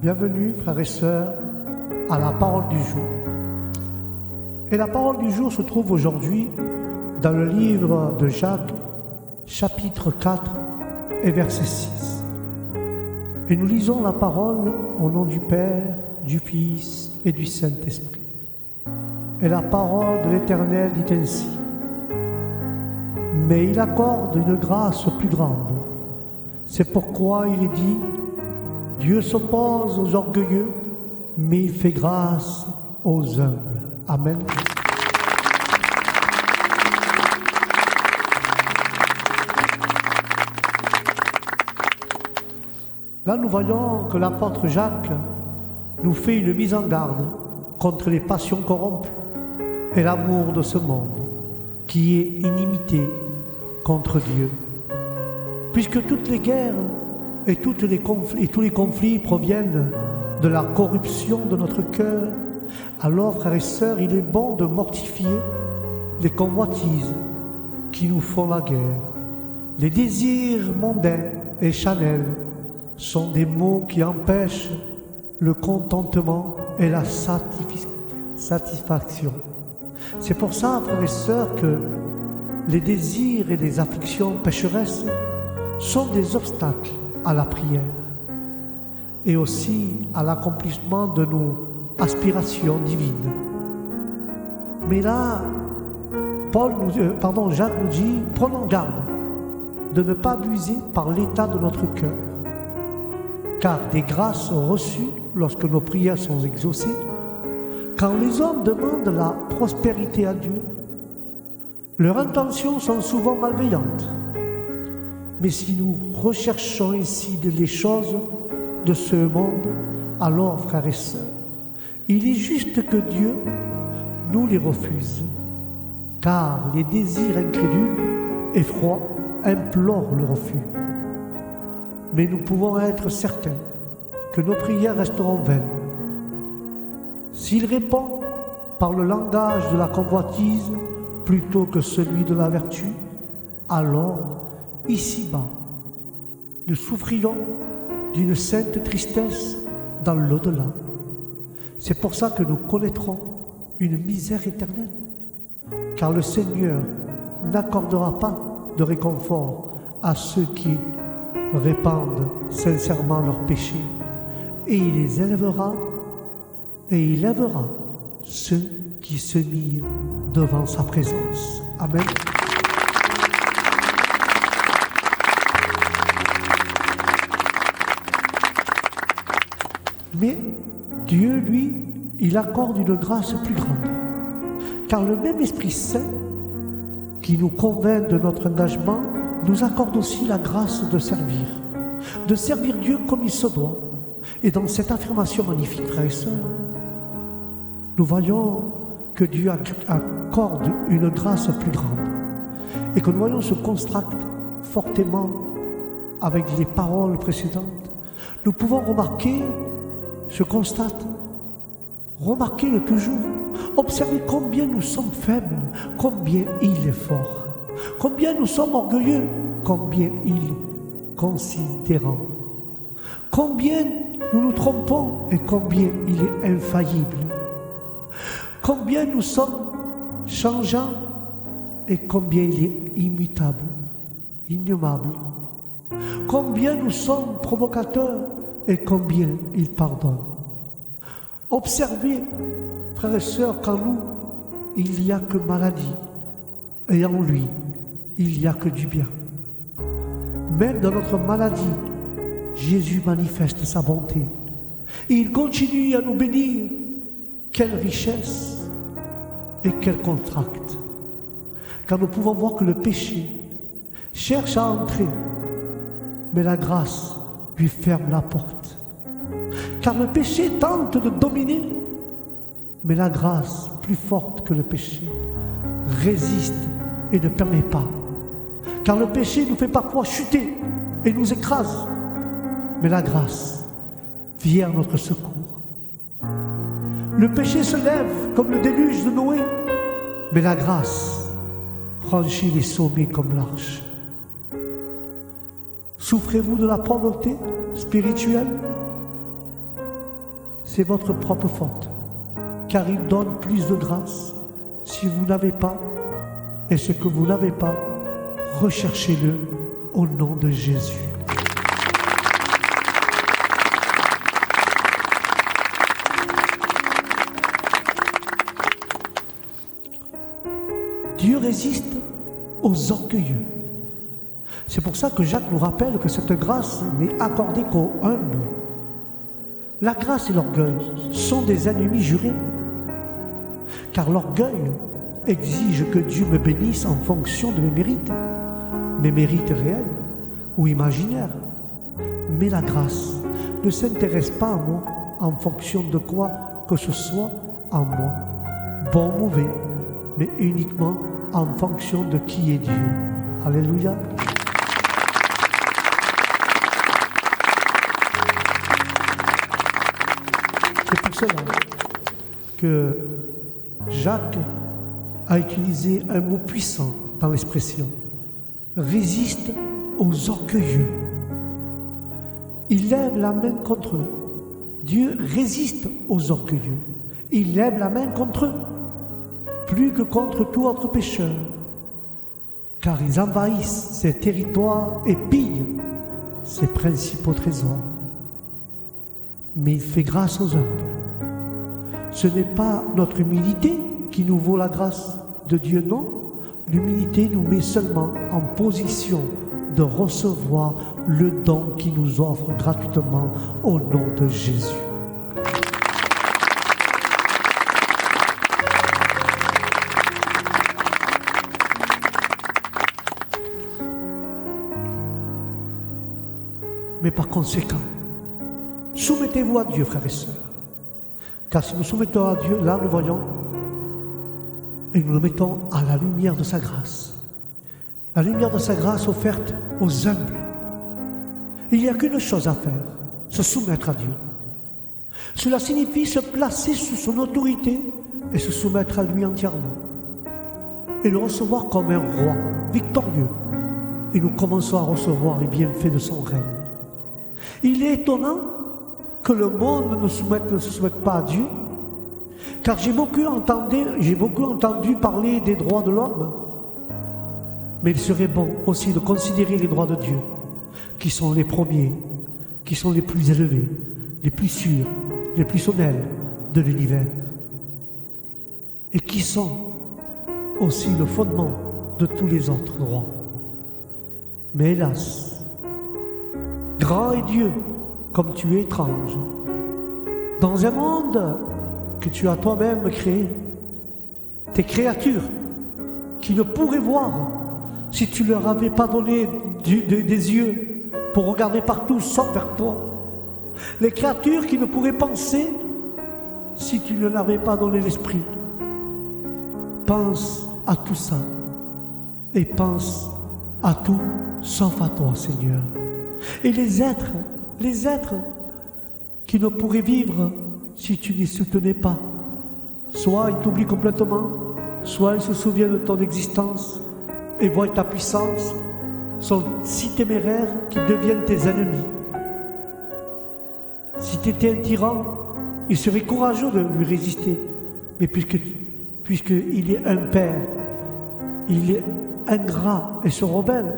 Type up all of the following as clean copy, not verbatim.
Bienvenue, frères et sœurs, à la parole du jour. Et la parole du jour se trouve aujourd'hui dans le livre de Jacques, chapitre 4 et verset 6. Et nous lisons la parole au nom du Père, du Fils et du Saint-Esprit. Et la parole de l'Éternel dit ainsi: mais il accorde une grâce plus grande. C'est pourquoi il est dit: Dieu s'oppose aux orgueilleux, mais il fait grâce aux humbles. Amen. Là, nous voyons que l'apôtre Jacques nous fait une mise en garde contre les passions corrompues et l'amour de ce monde, qui est inimité contre Dieu. Puisque toutes les guerres et tous les conflits proviennent de la corruption de notre cœur, alors, frères et sœurs, il est bon de mortifier les convoitises qui nous font la guerre. Les désirs mondains et charnels sont des maux qui empêchent le contentement et la satisfaction. C'est pour ça, frères et sœurs, que les désirs et les afflictions pécheresses sont des obstacles à la prière et aussi à l'accomplissement de nos aspirations divines. Mais là, Jacques nous dit: prenons garde de ne pas abuser par l'état de notre cœur, car des grâces reçues lorsque nos prières sont exaucées, quand les hommes demandent la prospérité à Dieu, leurs intentions sont souvent malveillantes. Mais si nous recherchons ainsi les choses de ce monde, alors, frères et sœurs, il est juste que Dieu nous les refuse, car les désirs incrédules et froids implorent le refus. Mais nous pouvons être certains que nos prières resteront vaines. S'il répond par le langage de la convoitise plutôt que celui de la vertu, alors, ici-bas, nous souffrirons d'une sainte tristesse dans l'au-delà. C'est pour ça que nous connaîtrons une misère éternelle, car le Seigneur n'accordera pas de réconfort à ceux qui répandent sincèrement leurs péchés, et il les élèvera, et il élèvera ceux qui se mirent devant sa présence. Amen. Mais Dieu, lui, il accorde une grâce plus grande, car le même Esprit Saint qui nous convainc de notre engagement nous accorde aussi la grâce de servir Dieu comme il se doit. Et dans cette affirmation magnifique, frères et sœurs, nous voyons que Dieu accorde une grâce plus grande et que nous voyons ce contraste fortement avec les paroles précédentes. Nous pouvons remarquer, remarquez-le toujours, observez combien nous sommes faibles, combien il est fort, combien nous sommes orgueilleux, combien il est considérant, combien nous nous trompons et combien il est infaillible, combien nous sommes changeants et combien il est immutable, innommable, combien nous sommes provocateurs et combien il pardonne. Observez, frères et sœurs, qu'en nous, il n'y a que maladie, et en lui, il n'y a que du bien. Même dans notre maladie, Jésus manifeste sa bonté. Et il continue à nous bénir. Quelle richesse et quel contraste. Car nous pouvons voir que le péché cherche à entrer, mais la grâce lui ferme la porte. Car le péché tente de dominer, mais la grâce, plus forte que le péché, résiste et ne permet pas. Car le péché nous fait parfois chuter et nous écrase, mais la grâce vient à notre secours. Le péché se lève comme le déluge de Noé, mais la grâce franchit les sommets comme l'arche. Souffrez-vous de la pauvreté spirituelle? c'est votre propre faute, car il donne plus de grâce. Si vous n'avez pas, et ce que vous n'avez pas, recherchez-le au nom de Jésus. Dieu résiste aux orgueilleux. C'est pour ça que Jacques nous rappelle que cette grâce n'est accordée qu'aux humbles. La grâce et l'orgueil sont des ennemis jurés, car l'orgueil exige que Dieu me bénisse en fonction de mes mérites réels ou imaginaires. Mais la grâce ne s'intéresse pas à moi en fonction de quoi que ce soit en moi, bon ou mauvais, mais uniquement en fonction de qui est Dieu. Alléluia. C'est pour cela que Jacques a utilisé un mot puissant dans l'expression « résiste aux orgueilleux ». Il lève la main contre eux. Dieu résiste aux orgueilleux. Il lève la main contre eux, plus que contre tout autre pécheur, car ils envahissent ses territoires et pillent ses principaux trésors. Mais il fait grâce aux humbles. Ce n'est pas notre humilité qui nous vaut la grâce de Dieu, non. L'humilité nous met seulement en position de recevoir le don qu'il nous offre gratuitement au nom de Jésus. Mais par conséquent, soumettez-vous à Dieu, frères et sœurs. Car si nous soumettons à Dieu, là nous voyons et nous le mettons à la lumière de sa grâce. La lumière de sa grâce offerte aux humbles. Il n'y a qu'une chose à faire, se soumettre à Dieu. Cela signifie se placer sous son autorité et se soumettre à lui entièrement. Et le recevoir comme un roi victorieux. Et nous commençons à recevoir les bienfaits de son règne. Il est étonnant que le monde ne se soumette pas à Dieu, car j'ai beaucoup entendu parler des droits de l'homme, mais il serait bon aussi de considérer les droits de Dieu, qui sont les premiers, qui sont les plus élevés, les plus sûrs, les plus solennels de l'univers, et qui sont aussi le fondement de tous les autres droits. Mais hélas, grand est Dieu, comme tu es étrange, dans un monde que tu as toi-même créé, tes créatures qui ne pourraient voir si tu leur avais pas donné des yeux pour regarder partout sauf vers toi, les créatures qui ne pourraient penser si tu ne leur avais pas donné l'esprit. Pense à tout ça et pense à tout sauf à toi, Seigneur. Et les êtres qui ne pourraient vivre si tu ne les soutenais pas, soit ils t'oublient complètement, soit ils se souviennent de ton existence et voient ta puissance, sont si téméraires qu'ils deviennent tes ennemis. Si tu étais un tyran, il serait courageux de lui résister, mais puisqu'il est un père, il est ingrat et se rebelle.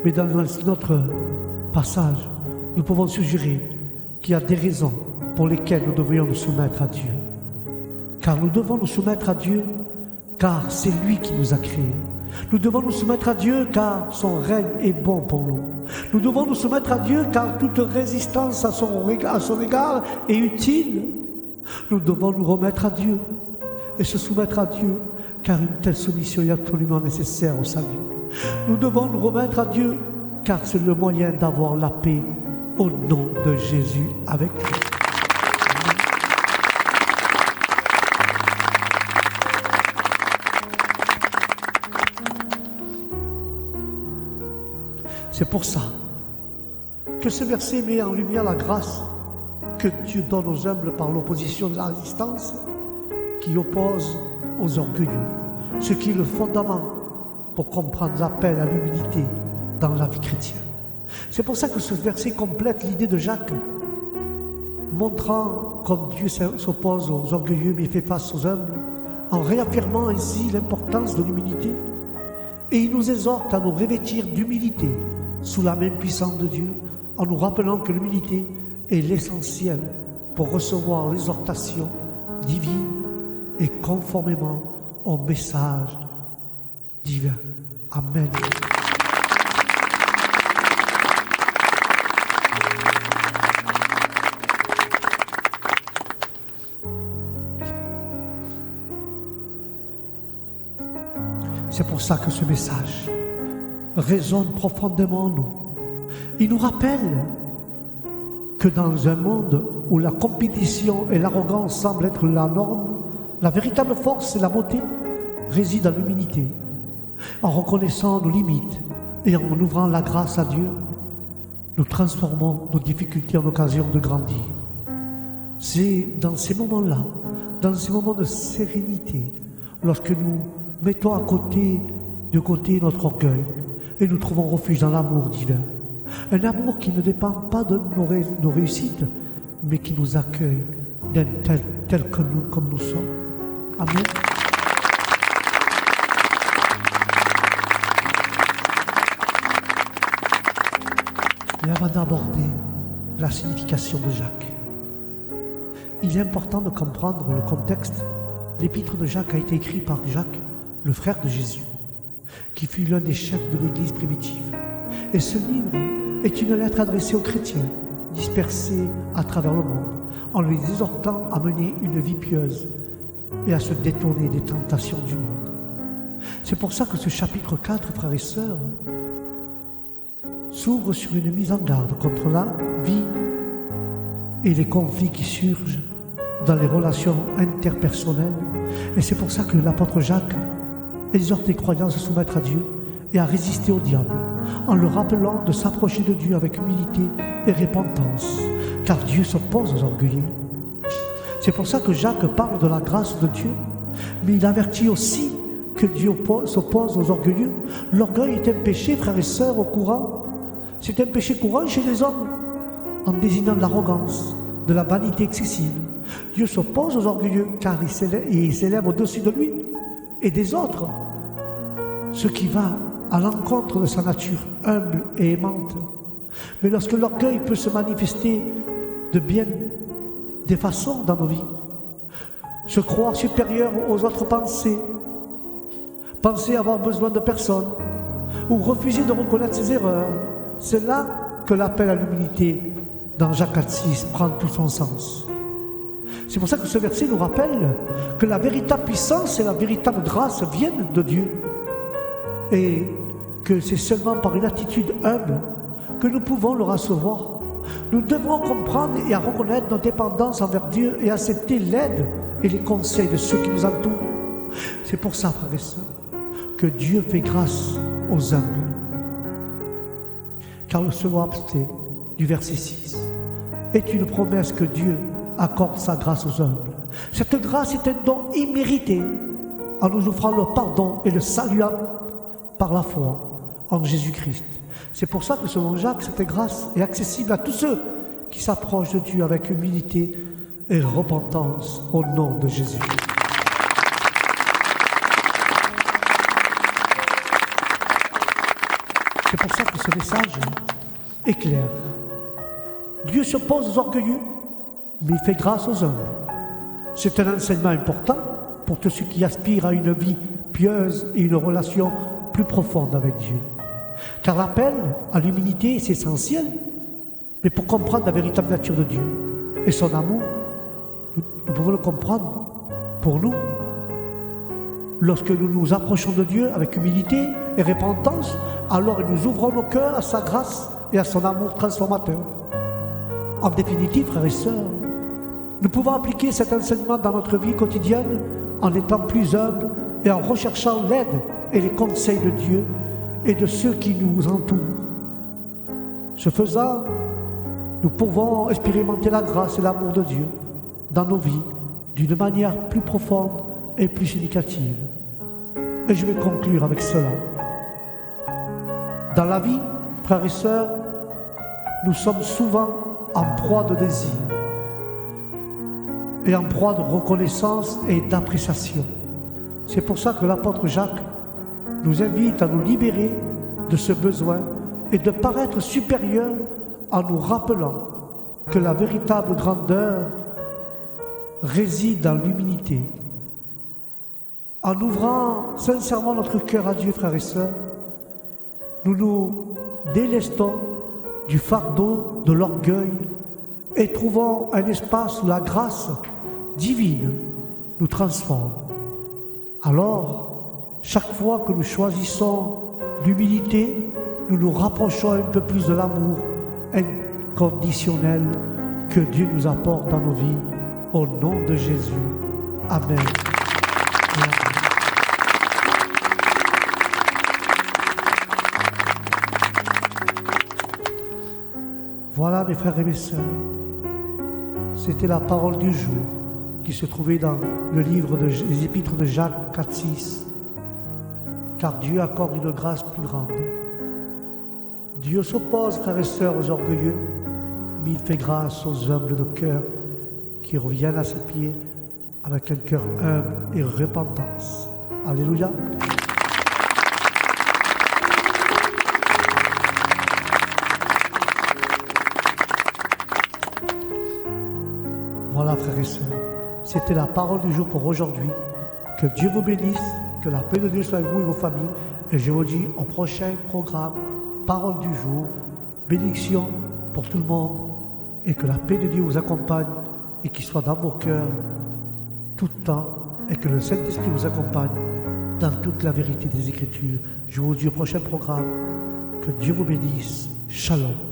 Mais dans notre passage, nous pouvons suggérer qu'il y a des raisons pour lesquelles nous devrions nous soumettre à Dieu. Car nous devons nous soumettre à Dieu, car c'est lui qui nous a créés. Nous devons nous soumettre à Dieu, car son règne est bon pour nous. Nous devons nous soumettre à Dieu, car toute résistance à son égard est utile. Nous devons nous remettre à Dieu et se soumettre à Dieu, car une telle soumission est absolument nécessaire au salut. Nous devons nous remettre à Dieu, car c'est le moyen d'avoir la paix au nom de Jésus avec lui. C'est pour ça que ce verset met en lumière la grâce que Dieu donne aux humbles par l'opposition de la résistance qui oppose aux orgueilleux, ce qui est le fondament pour comprendre l'appel à l'humilité dans la vie chrétienne. C'est pour ça que ce verset complète l'idée de Jacques. montrant comme Dieu s'oppose aux orgueilleux mais fait face aux humbles, en réaffirmant ainsi l'importance de l'humilité. Et il nous exhorte à nous revêtir d'humilité sous la main puissante de Dieu, en nous rappelant que l'humilité est l'essentiel pour recevoir l'exhortation divine et conformément au message divin. Amen. C'est pour ça que ce message résonne profondément en nous. Il nous rappelle que dans un monde où la compétition et l'arrogance semblent être la norme, la véritable force et la beauté résident dans l'humilité. En reconnaissant nos limites et en ouvrant la grâce à Dieu, nous transformons nos difficultés en occasion de grandir. C'est dans ces moments-là, dans ces moments de sérénité, lorsque nous mettons de côté notre orgueil et nous trouvons refuge dans l'amour divin. Un amour qui ne dépend pas de nos réussites, mais qui nous accueille tel que nous, comme nous sommes. Amen. Et avant d'aborder la signification de Jacques, il est important de comprendre le contexte. L'épître de Jacques a été écrit par Jacques, le frère de Jésus, qui fut l'un des chefs de l'Église primitive. Et ce livre est une lettre adressée aux chrétiens dispersés à travers le monde, en les exhortant à mener une vie pieuse et à se détourner des tentations du monde. C'est pour ça que ce chapitre 4, frères et sœurs, s'ouvre sur une mise en garde contre la vie et les conflits qui surgent dans les relations interpersonnelles. Et c'est pour ça que l'apôtre Jacques exhorte les croyants à se soumettre à Dieu et à résister au diable, en le rappelant de s'approcher de Dieu avec humilité et repentance, car Dieu s'oppose aux orgueilleux. C'est pour ça que Jacques parle de la grâce de Dieu, mais il avertit aussi que Dieu s'oppose aux orgueilleux. L'orgueil est un péché, frères et sœurs, au courant. C'est un péché courant chez les hommes, en désignant de l'arrogance, de la vanité excessive. Dieu s'oppose aux orgueilleux, car il s'élève au-dessus de lui et des autres, ce qui va à l'encontre de sa nature humble et aimante. Mais lorsque l'orgueil peut se manifester de bien des façons dans nos vies, se croire supérieur aux autres pensées, penser avoir besoin de personne, ou refuser de reconnaître ses erreurs, c'est là que l'appel à l'humilité dans Jacques 4,6 prend tout son sens. C'est pour ça que ce verset nous rappelle que la véritable puissance et la véritable grâce viennent de Dieu, et que c'est seulement par une attitude humble que nous pouvons le recevoir. Nous devrons comprendre et à reconnaître notre dépendance envers Dieu et accepter l'aide et les conseils de ceux qui nous entourent. C'est pour ça, frères et sœurs, que Dieu fait grâce aux humbles. Car le second aspect du verset 6 est une promesse que Dieu accorde sa grâce aux humbles. Cette grâce est un don immérité en nous offrant le pardon et le salut par la foi en Jésus-Christ. C'est pour ça que selon Jacques, cette grâce est accessible à tous ceux qui s'approchent de Dieu avec humilité et repentance au nom de Jésus. C'est pour ça que ce message est clair. Dieu s'oppose aux orgueilleux, mais il fait grâce aux humbles. C'est un enseignement important pour tous ceux qui aspirent à une vie pieuse et une relation plus profonde avec Dieu. Car l'appel à l'humilité est essentiel, mais pour comprendre la véritable nature de Dieu et son amour, nous pouvons le comprendre pour nous. Lorsque nous nous approchons de Dieu avec humilité et repentance, alors nous ouvrons nos cœurs à sa grâce et à son amour transformateur. En définitive, frères et sœurs, nous pouvons appliquer cet enseignement dans notre vie quotidienne en étant plus humbles et en recherchant l'aide et les conseils de Dieu et de ceux qui nous entourent. Ce faisant, nous pouvons expérimenter la grâce et l'amour de Dieu dans nos vies d'une manière plus profonde et plus significative. Et je vais conclure avec cela. Dans la vie, frères et sœurs, nous sommes souvent en proie de désirs et en proie de reconnaissance et d'appréciation. C'est pour ça que l'apôtre Jacques nous invite à nous libérer de ce besoin et de paraître supérieurs en nous rappelant que la véritable grandeur réside dans l'humilité. En ouvrant sincèrement notre cœur à Dieu, frères et sœurs, nous nous délestons du fardeau de l'orgueil et trouvons un espace où la grâce divine nous transforme. Alors, chaque fois que nous choisissons l'humilité, nous nous rapprochons un peu plus de l'amour inconditionnel que Dieu nous apporte dans nos vies. Au nom de Jésus. Amen. Amen. Voilà mes frères et mes sœurs, c'était la parole du jour qui se trouvait dans le livre des épîtres de Jacques 4,6. Car Dieu accorde une grâce plus grande. Dieu s'oppose, frères et sœurs, aux orgueilleux, mais il fait grâce aux humbles de cœur qui reviennent à ses pieds avec un cœur humble et repentance. Alléluia. Voilà, frères et sœurs, c'était la parole du jour pour aujourd'hui. Que Dieu vous bénisse, que la paix de Dieu soit avec vous et vos familles. Et je vous dis au prochain programme, parole du jour, bénédiction pour tout le monde. Et que la paix de Dieu vous accompagne et qu'il soit dans vos cœurs tout le temps. Et que le Saint-Esprit vous accompagne dans toute la vérité des Écritures. Je vous dis au prochain programme. Que Dieu vous bénisse. Shalom.